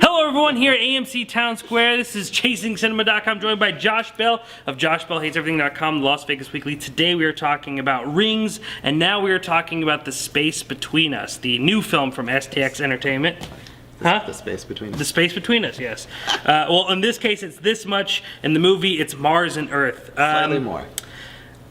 Hello everyone, here at AMC Town Square. This is ChasingCinema.com, joined by Josh Bell of JoshBellHatesEverything.com, the Las Vegas Weekly. Today we are talking about Rings, and now we are talking about The Space Between Us, the new film from STX Entertainment. Huh? The Space Between Us. The Space Between Us, yes. Well, in this case, it's this much. In the movie, it's Mars and Earth. Slightly more.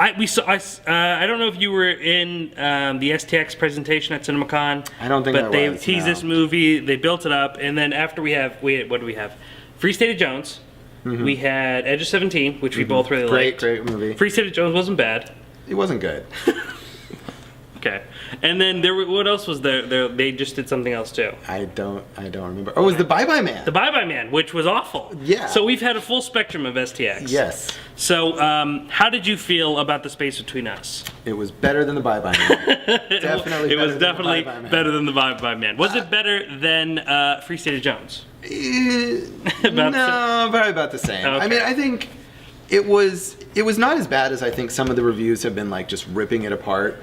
I don't know if you were in the STX presentation at CinemaCon. I don't think I was. But they teased this movie, they built it up, and then after what do we have? Free State of Jones. Mm-hmm. We had Edge of 17, which we both really liked. Great movie. Free State of Jones wasn't bad. It wasn't good. Okay. And then what else was there? They just did something else too. I don't remember. Oh, it was The Bye Bye Man. The Bye Bye Man, which was awful. Yeah. So we've had a full spectrum of STX. Yes. So how did you feel about The Space Between Us? It was better than The Bye Bye Man. Definitely. It was definitely better than The Bye Bye Man. Was it better than Free State of Jones? No, probably about the same. Okay. I mean, I think it was not as bad as I think some of the reviews have been like just ripping it apart.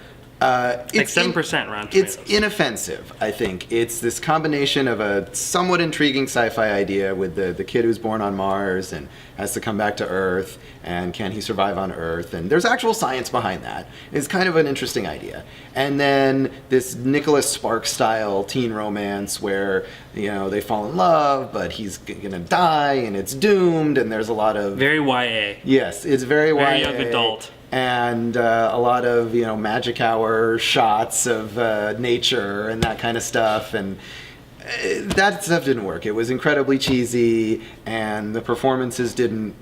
It's like 7% round tomatoes. It's inoffensive, I think. It's this combination of a somewhat intriguing sci-fi idea with the kid who's born on Mars and has to come back to Earth, and can he survive on Earth? And there's actual science behind that. It's kind of an interesting idea. And then this Nicholas Sparks style teen romance where, you know, they fall in love, but he's gonna die and it's doomed, and there's a lot of... Very YA. Yes, it's very YA. Very young adult. And a lot of, you know, magic hour shots of nature and that kind of stuff, and that stuff didn't work. It was incredibly cheesy, and the performances didn't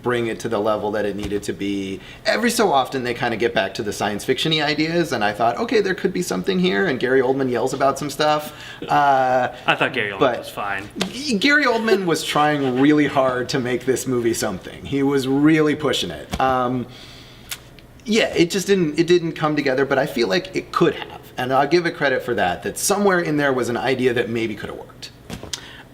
bring it to the level that it needed to be. Every so often they kind of get back to the science fiction-y ideas, and I thought, okay, there could be something here, and Gary Oldman yells about some stuff. I thought Gary Oldman was fine. Gary Oldman was trying really hard to make this movie something. He was really pushing it. Yeah, it just didn't come together, but I feel like it could have. And I'll give it credit for that somewhere in there was an idea that maybe could have worked.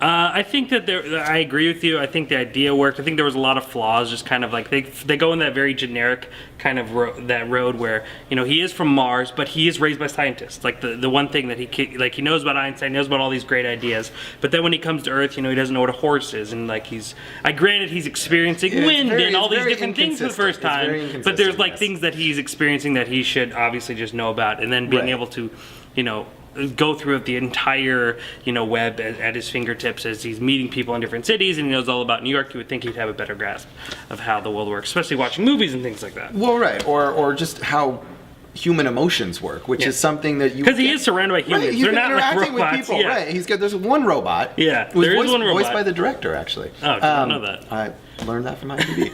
I think that I agree with you. I think the idea worked. I think there was a lot of flaws, just kind of like they go in that very generic kind of road where, you know, he is from Mars, but he is raised by scientists. Like the one thing that he knows about Einstein, knows about all these great ideas, but then when he comes to Earth, you know, he doesn't know what a horse is, and like granted he's experiencing wind and all these different things for the first time, but there's like things that he's experiencing that he should obviously just know about, and then being able to, you know, go through the entire, you know, web at his fingertips as he's meeting people in different cities, and he knows all about New York. You would think he'd have a better grasp of how the world works, especially watching movies and things like that. Well, right, or just how human emotions work, which is something that you... Because he is surrounded by humans. Right, they're not like robots. With people, right. There's one robot. Yeah, there is one robot. Voiced by the director, actually. Oh, I didn't know that. I learned that from IMDb.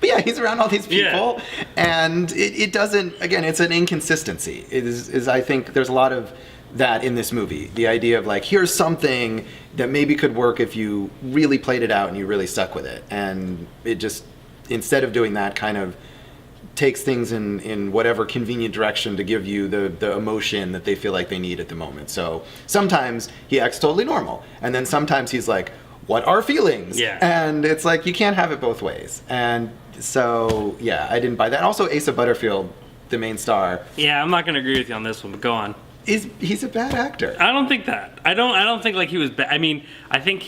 But yeah, he's around all these people, and it doesn't... Again, it's an inconsistency. It is I think there's a lot of that in this movie. The idea of like, here's something that maybe could work if you really played it out and you really stuck with it. And it just, instead of doing that, kind of takes things in whatever convenient direction to give you the emotion that they feel like they need at the moment. So sometimes he acts totally normal, and then sometimes he's like, what are feelings? Yeah. And it's like, you can't have it both ways. And so, yeah, I didn't buy that. Also, Asa Butterfield, the main star. Yeah, I'm not going to agree with you on this one, but go on. He's a bad actor. I don't think that. I don't think like he was bad. I mean, I think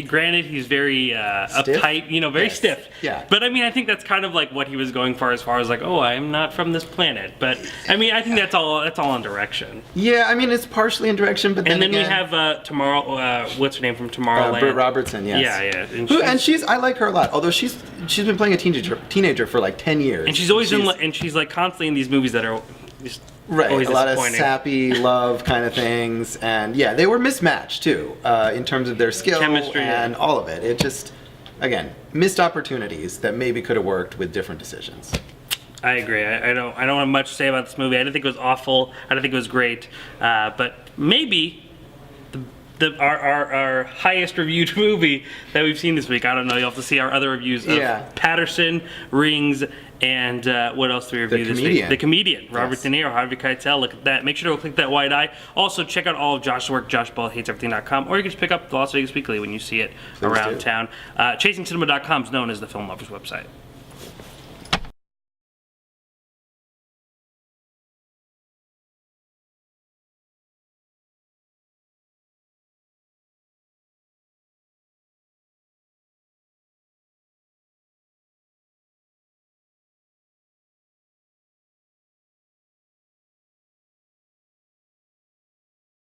granted he's very uptight, you know, very stiff. Yeah. But I mean, I think that's kind of like what he was going for as far as like, oh, I'm not from this planet. But I mean, I think that's all on direction. Yeah, I mean, it's partially in direction, but then and then again, we have Tomorrow. What's her name from Tomorrowland? Britt Robertson. Yes. Yeah. And she's I like her a lot. Although she's been playing a teenager for like 10 years. And she's always and she's like constantly in these movies that are just right, a lot of sappy love kind of things, and yeah, they were mismatched too in terms of their skill, chemistry, and all of it. It just, again, missed opportunities that maybe could have worked with different decisions. I agree. I don't have much to say about this movie. I didn't think it was awful. I didn't think it was great, but maybe our highest reviewed movie that we've seen this week. I don't know. You'll have to see our other reviews of Patterson, Rings, and what else do we review this week? The Comedian. Robert De Niro, Harvey Keitel. Look at that. Make sure to click that wide eye. Also, check out all of Josh's work, JoshBellHatesEverything.com, or you can just pick up the Las Vegas Weekly when you see it around town. ChasingCinema.com is known as the film lover's website.